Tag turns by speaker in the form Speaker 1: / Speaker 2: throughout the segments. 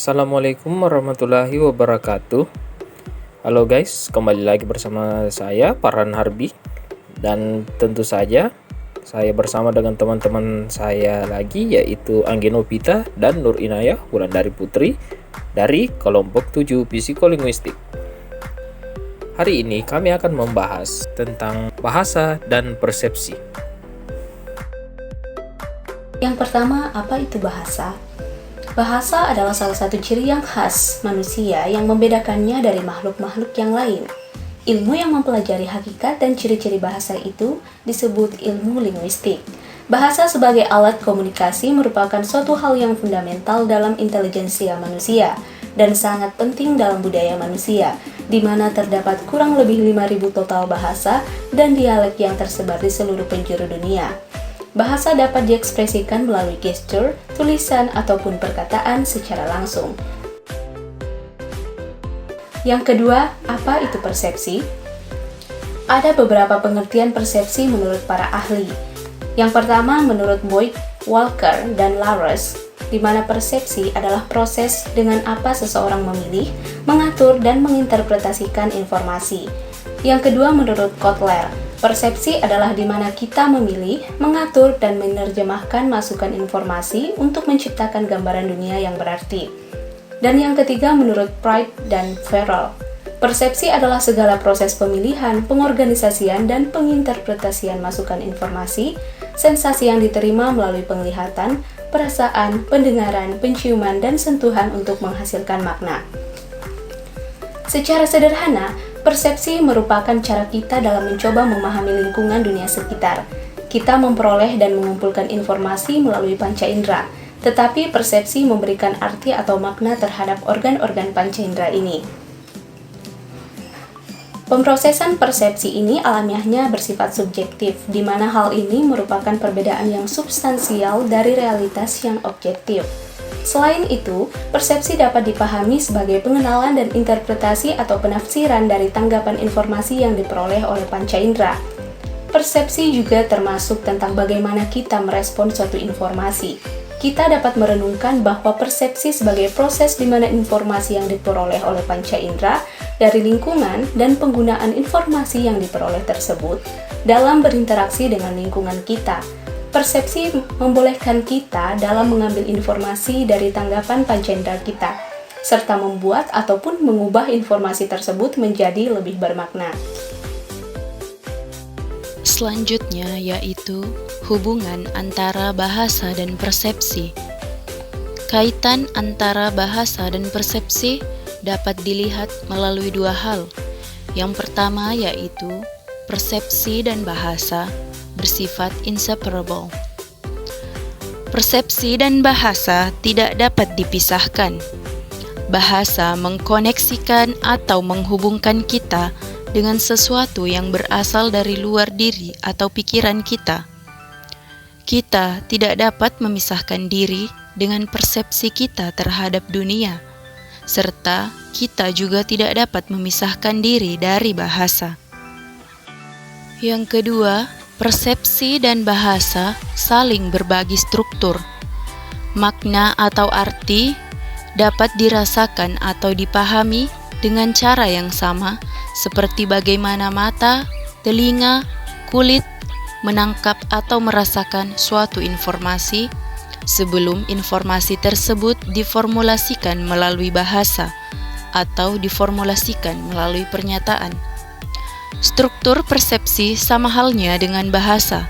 Speaker 1: Assalamualaikum warahmatullahi wabarakatuh. Halo guys, kembali lagi bersama saya Farhan Harbi. Dan tentu saja saya bersama dengan teman-teman saya lagi, yaitu Anggi Novita dan Nur Inayah Wulandari Putri dari kelompok 7 Psikolinguistik. Hari ini kami akan membahas tentang bahasa dan persepsi.
Speaker 2: Yang pertama, apa itu bahasa? Bahasa adalah salah satu ciri yang khas manusia yang membedakannya dari makhluk-makhluk yang lain. Ilmu yang mempelajari hakikat dan ciri-ciri bahasa itu disebut ilmu linguistik. Bahasa sebagai alat komunikasi merupakan suatu hal yang fundamental dalam intelijensia manusia dan sangat penting dalam budaya manusia, di mana terdapat kurang lebih 5.000 total bahasa dan dialek yang tersebar di seluruh penjuru dunia. Bahasa dapat diekspresikan melalui gestur, tulisan, ataupun perkataan secara langsung. Yang kedua, apa itu persepsi? Ada beberapa pengertian persepsi menurut para ahli. Yang pertama, menurut Boyd, Walker, dan Laros, di mana persepsi adalah proses dengan apa seseorang memilih, mengatur, dan menginterpretasikan informasi. Yang kedua, menurut Kotler, persepsi adalah di mana kita memilih, mengatur, dan menerjemahkan masukan informasi untuk menciptakan gambaran dunia yang berarti. Dan yang ketiga, menurut Pride dan Farrell, persepsi adalah segala proses pemilihan, pengorganisasian, dan penginterpretasian masukan informasi, sensasi yang diterima melalui penglihatan, perasaan, pendengaran, penciuman, dan sentuhan untuk menghasilkan makna. Secara sederhana, persepsi merupakan cara kita dalam mencoba memahami lingkungan dunia sekitar. Kita memperoleh dan mengumpulkan informasi melalui panca indera, tetapi persepsi memberikan arti atau makna terhadap organ-organ panca indera ini. Pemrosesan persepsi ini alamiahnya bersifat subjektif, di mana hal ini merupakan perbedaan yang substansial dari realitas yang objektif. Selain itu, persepsi dapat dipahami sebagai pengenalan dan interpretasi atau penafsiran dari tanggapan informasi yang diperoleh oleh panca indera. Persepsi juga termasuk tentang bagaimana kita merespon suatu informasi. Kita dapat merenungkan bahwa persepsi sebagai proses di mana informasi yang diperoleh oleh panca indera dari lingkungan dan penggunaan informasi yang diperoleh tersebut dalam berinteraksi dengan lingkungan kita. Persepsi membolehkan kita dalam mengambil informasi dari tanggapan panca indera kita, serta membuat ataupun mengubah informasi tersebut menjadi lebih bermakna.
Speaker 3: Selanjutnya yaitu hubungan antara bahasa dan persepsi. Kaitan antara bahasa dan persepsi dapat dilihat melalui dua hal. Yang pertama yaitu persepsi dan bahasa bersifat inseparable. Persepsi dan bahasa tidak dapat dipisahkan. Bahasa mengkoneksikan atau menghubungkan kita dengan sesuatu yang berasal dari luar diri atau pikiran kita. Kita tidak dapat memisahkan diri dengan persepsi kita terhadap dunia, serta kita juga tidak dapat memisahkan diri dari bahasa. Yang kedua, persepsi dan bahasa saling berbagi struktur. Makna atau arti dapat dirasakan atau dipahami dengan cara yang sama, seperti bagaimana mata, telinga, kulit menangkap atau merasakan suatu informasi sebelum informasi tersebut diformulasikan melalui bahasa atau diformulasikan melalui pernyataan. Struktur persepsi sama halnya dengan bahasa,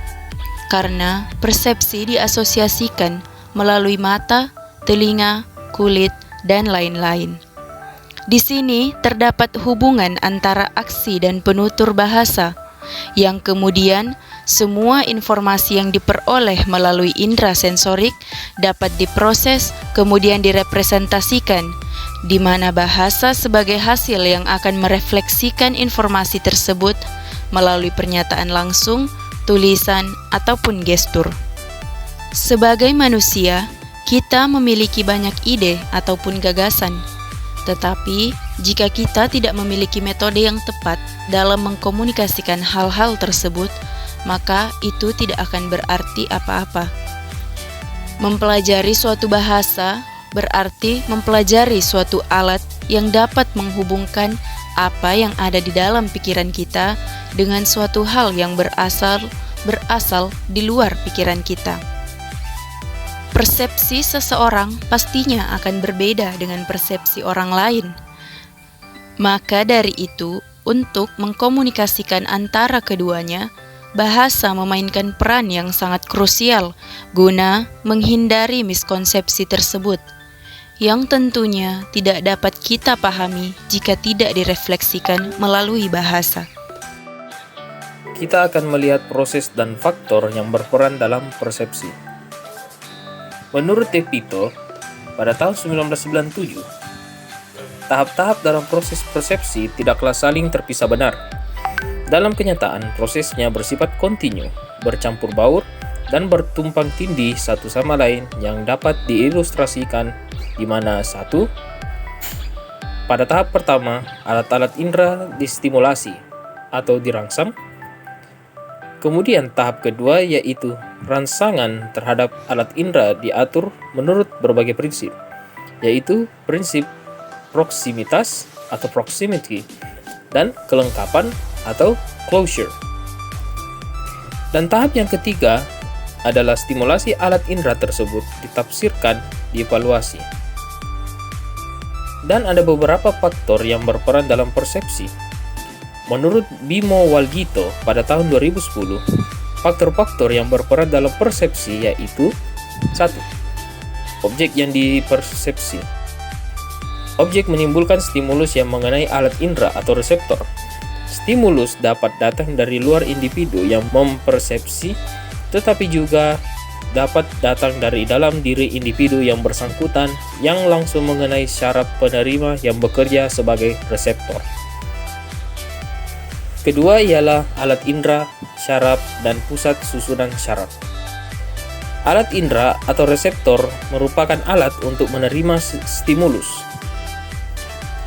Speaker 3: karena persepsi diasosiasikan melalui mata, telinga, kulit, dan lain-lain. Di sini terdapat hubungan antara aksi dan penutur bahasa, yang kemudian semua informasi yang diperoleh melalui indera sensorik dapat diproses kemudian direpresentasikan, di mana bahasa sebagai hasil yang akan merefleksikan informasi tersebut melalui pernyataan langsung, tulisan, ataupun gestur. Sebagai manusia, kita memiliki banyak ide ataupun gagasan, tetapi jika kita tidak memiliki metode yang tepat dalam mengkomunikasikan hal-hal tersebut, maka itu tidak akan berarti apa-apa. Mempelajari suatu bahasa berarti mempelajari suatu alat yang dapat menghubungkan apa yang ada di dalam pikiran kita dengan suatu hal yang berasal di luar pikiran kita. Persepsi seseorang pastinya akan berbeda dengan persepsi orang lain. Maka dari itu, untuk mengkomunikasikan antara keduanya, bahasa memainkan peran yang sangat krusial guna menghindari miskonsepsi tersebut, yang tentunya tidak dapat kita pahami jika tidak direfleksikan melalui bahasa.
Speaker 1: Kita akan melihat proses dan faktor yang berperan dalam persepsi. Menurut Tepito, pada tahun 1997, tahap-tahap dalam proses persepsi tidaklah saling terpisah benar. Dalam kenyataan, prosesnya bersifat kontinu, bercampur baur, dan bertumpang tindih satu sama lain yang dapat diilustrasikan di mana satu, pada tahap pertama, alat-alat indera distimulasi atau dirangsang. Kemudian tahap kedua yaitu rangsangan terhadap alat indera diatur menurut berbagai prinsip, yaitu prinsip proksimitas atau proximity dan kelengkapan atau closure. Dan tahap yang ketiga adalah stimulasi alat indera tersebut ditafsirkan, dievaluasi. Dan ada beberapa faktor yang berperan dalam persepsi. Menurut Bimo Walgito pada tahun 2010, faktor-faktor yang berperan dalam persepsi yaitu 1. Objek yang dipersepsi. Objek menimbulkan stimulus yang mengenai alat indera atau reseptor. Stimulus dapat datang dari luar individu yang mempersepsi, tetapi juga dapat datang dari dalam diri individu yang bersangkutan yang langsung mengenai syaraf penerima yang bekerja sebagai reseptor. Kedua ialah alat indera, syaraf, dan pusat susunan syaraf. Alat indera atau reseptor merupakan alat untuk menerima stimulus.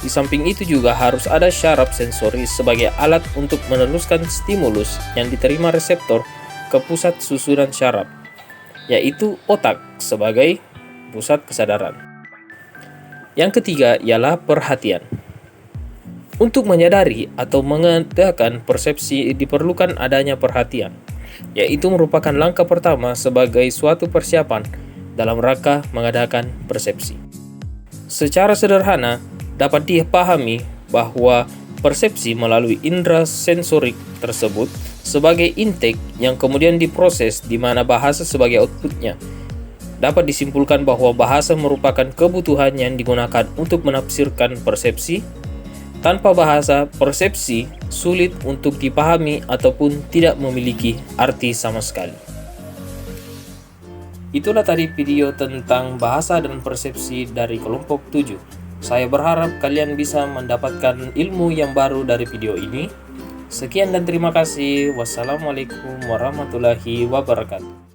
Speaker 1: Di samping itu juga harus ada syaraf sensoris sebagai alat untuk meneruskan stimulus yang diterima reseptor ke pusat susunan syaraf, yaitu otak sebagai pusat kesadaran. Yang ketiga ialah perhatian. Untuk menyadari atau mengadakan persepsi diperlukan adanya perhatian, yaitu merupakan langkah pertama sebagai suatu persiapan dalam rangka mengadakan persepsi. Secara sederhana, dapat dipahami bahwa persepsi melalui indera sensorik tersebut sebagai intake yang kemudian diproses di mana bahasa sebagai outputnya. Dapat disimpulkan bahwa bahasa merupakan kebutuhan yang digunakan untuk menafsirkan persepsi. Tanpa bahasa, persepsi sulit untuk dipahami ataupun tidak memiliki arti sama sekali. Itulah tadi video tentang bahasa dan persepsi dari kelompok 7. Saya berharap kalian bisa mendapatkan ilmu yang baru dari video ini. Sekian dan terima kasih. Wassalamualaikum warahmatullahi wabarakatuh.